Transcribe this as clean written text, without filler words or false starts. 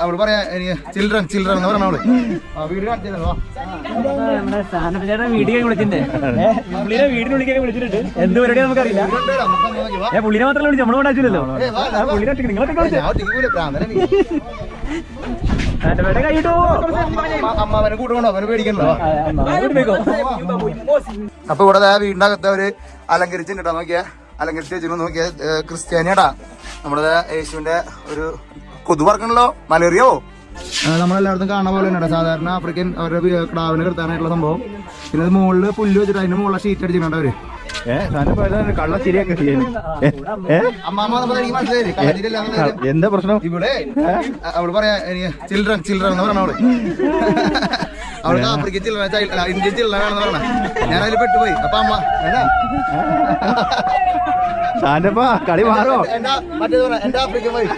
അവള് പറയാ children children എന്ന് പറഞ്ഞ അവള് വീട് കാണിച്ചോ വീഡിയോ വിളിച്ചിട്ടുണ്ട് വീടിന് വിളിക്കാൻ വിളിച്ചിട്ടുണ്ട് എന്ത് പരിപാടി നമുക്കറിയില്ല പുള്ളിനെ മാത്രമല്ല വിളിച്ചു നമ്മളോട് ആവശ്യമില്ലല്ലോ അമ്മാവനെ കൂട്ടുകൊണ്ടോ അവനെ പേടിക്കണ്ടോ. അപ്പൊ ഇവിടെ വീടിന്റെ അകത്ത് അവര് അലങ്കരിച്ചിട്ടാ നോക്കിയാ അലങ്കരിച്ച് വെച്ചിട്ട് നോക്കിയാ ക്രിസ്ത്യാനിയാടാ നമ്മുടെ യേശുവിന്റെ ഒരു കൊതു പറക്കണല്ലോ മലേറിയോ. നമ്മളെല്ലായിടത്തും കാണുന്ന പോലെ തന്നെ സാധാരണ ആഫ്രിക്കൻ അവരുടെ കിടാവിനെ കിടത്താനായിട്ടുള്ള സംഭവം. പിന്നെ അത് മുകളില് പുല്ല് വെച്ചിട്ട് അതിന്റെ മുകളിലെ ഷീറ്റ് അടിച്ചിട്ടുണ്ട് അവര്. കള്ള ശരിയാക്കി എന്താ പ്രശ്നം ഇവിടെ അവള് പറയാ ചിൽഡ്രൻ ചിൽഡ്രൻ എന്ന് പറഞ്ഞ അവള് അവൾക്ക് ആഫ്രിക്കൻ ചിൽഡ്രൻ ഇന്ത്യൻ ചിൽഡ്രൻ ആണെന്ന് പറഞ്ഞ ഞാൻ അതിൽ പെട്ടുപോയി. അപ്പൊ അമ്മ കളി മാറോ എന്റെ ആഫ്രിക്കൻ പോയി